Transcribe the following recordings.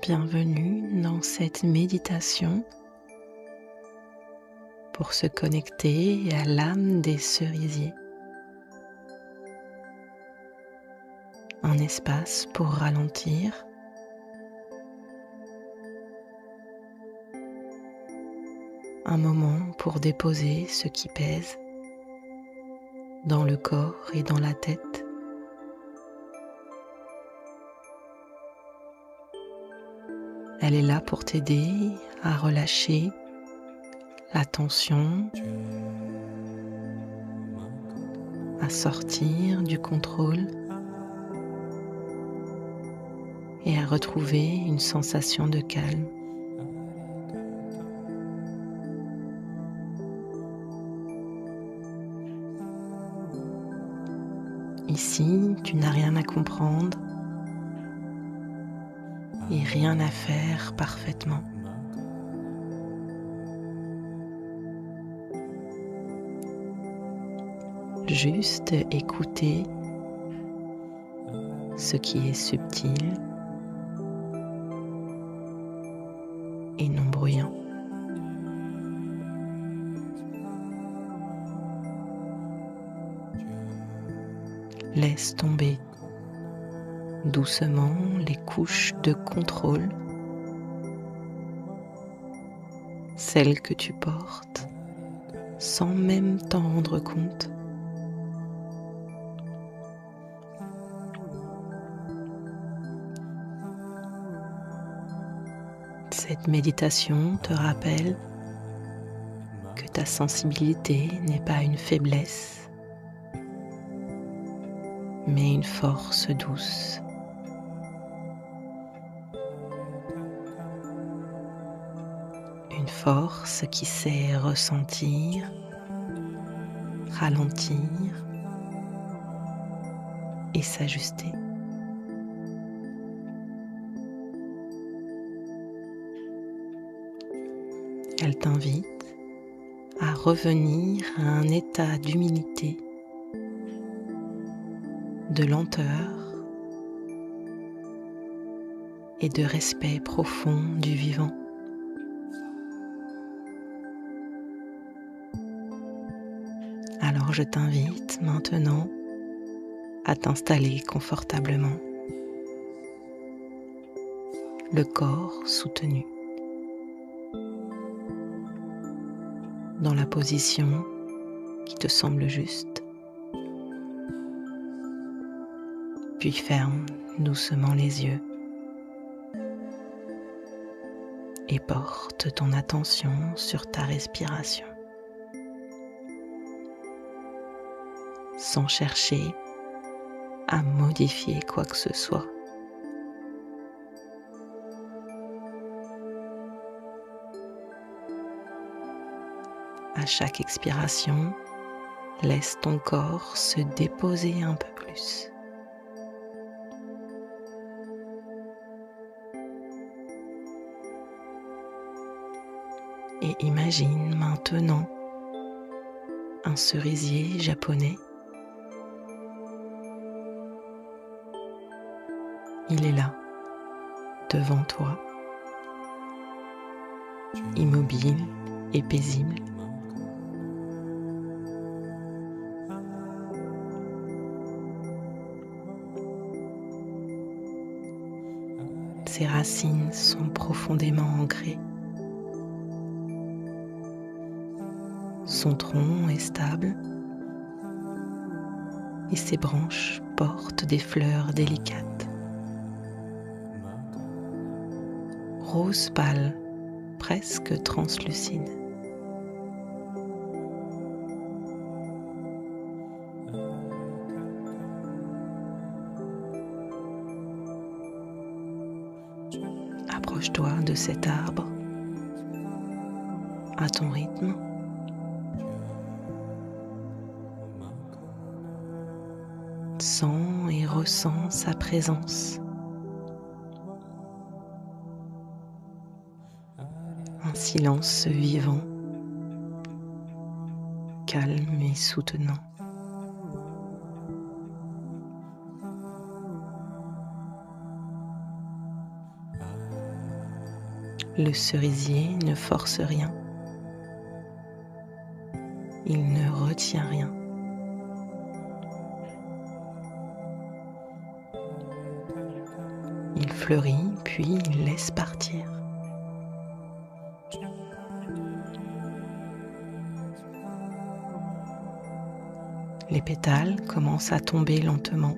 Bienvenue dans cette méditation pour se connecter à l'âme des cerisiers. Un espace pour ralentir, un moment pour déposer ce qui pèse dans le corps et dans la tête. Elle est là pour t'aider à relâcher la tension, à sortir du contrôle et à retrouver une sensation de calme. Ici, tu n'as rien à comprendre et rien à faire parfaitement. Juste écouter ce qui est subtil et non bruyant. Laisse tomber doucement les couches de contrôle, celles que tu portes sans même t'en rendre compte. Cette méditation te rappelle que ta sensibilité n'est pas une faiblesse, mais une force douce. Une force qui sait ressentir, ralentir et s'ajuster. Elle t'invite à revenir à un état d'humilité, de lenteur et de respect profond du vivant. Alors je t'invite maintenant à t'installer confortablement, le corps soutenu, dans la position qui te semble juste. Puis ferme doucement les yeux et porte ton attention sur ta respiration, sans chercher à modifier quoi que ce soit. À chaque expiration, laisse ton corps se déposer un peu plus. Et imagine maintenant un cerisier japonais. Il est là, devant toi, immobile et paisible. Ses racines sont profondément ancrées. Son tronc est stable et ses branches portent des fleurs délicates. Rose pâle, presque translucide. Approche-toi de cet arbre à ton rythme. Sens et ressens sa présence. Un silence vivant, calme et soutenant. Le cerisier ne force rien. Il ne retient rien. Il fleurit, puis il laisse partir. Les pétales commencent à tomber lentement,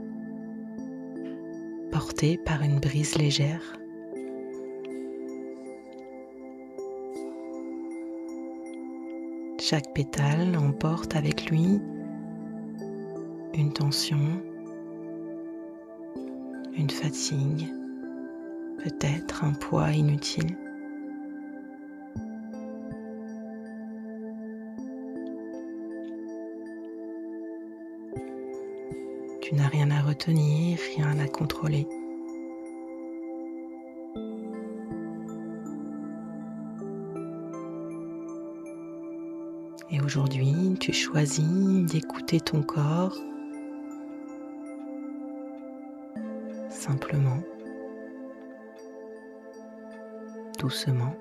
portés par une brise légère. Chaque pétale emporte avec lui une tension, une fatigue, peut-être un poids inutile. Tu n'as rien à retenir, rien à contrôler. Et aujourd'hui, tu choisis d'écouter ton corps simplement, doucement.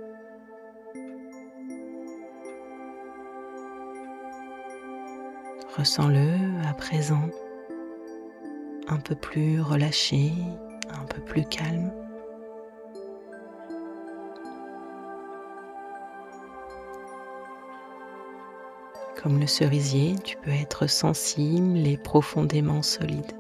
Ressens-le à présent un peu plus relâché, un peu plus calme. Comme le cerisier, tu peux être sensible et profondément solide.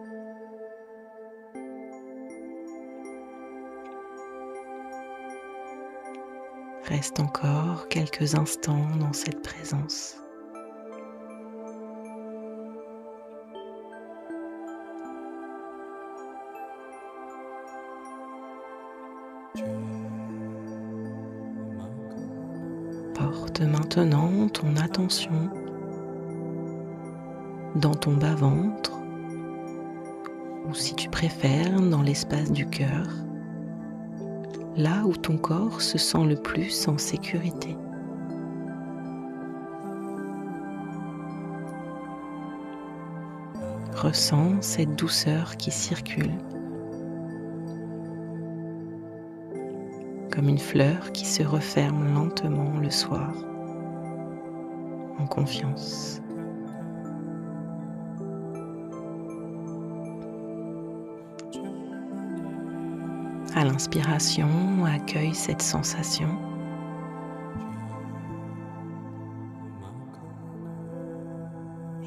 Reste encore quelques instants dans cette présence. Porte maintenant ton attention dans ton bas-ventre, ou si tu préfères, dans l'espace du cœur, là où ton corps se sent le plus en sécurité. Ressens cette douceur qui circule, comme une fleur qui se referme lentement le soir, en confiance. À l'inspiration, accueille cette sensation.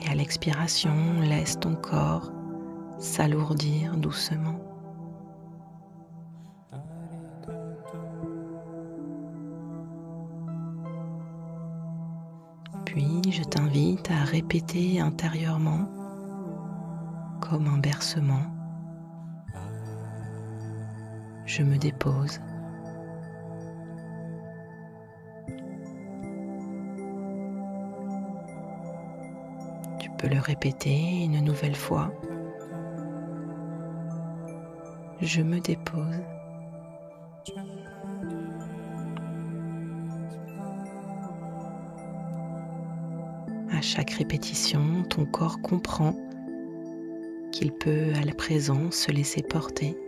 Et à l'expiration, laisse ton corps s'alourdir doucement. Puis, je t'invite à répéter intérieurement, comme un bercement. Je me dépose. Tu peux le répéter une nouvelle fois. Je me dépose. À chaque répétition, ton corps comprend qu'il peut à la présent se laisser porter.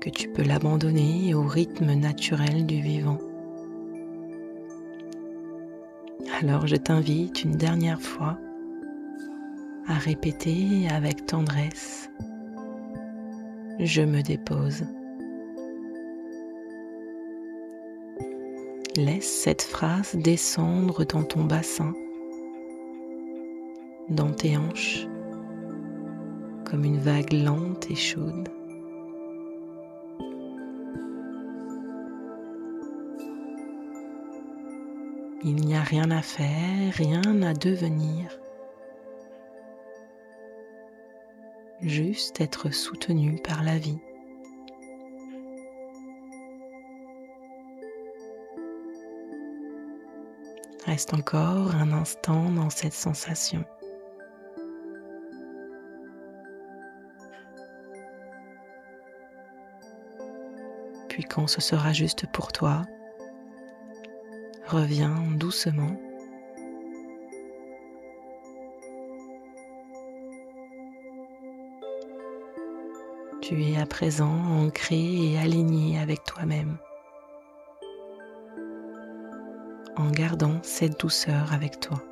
Que tu peux l'abandonner au rythme naturel du vivant. Alors je t'invite une dernière fois à répéter avec tendresse « Je me dépose ». Laisse cette phrase descendre dans ton bassin, dans tes hanches, comme une vague lente et chaude. Il n'y a rien à faire, rien à devenir. Juste être soutenu par la vie. Reste encore un instant dans cette sensation. Puis quand ce sera juste pour toi, reviens doucement. Tu es à présent ancré et aligné avec toi-même, en gardant cette douceur avec toi.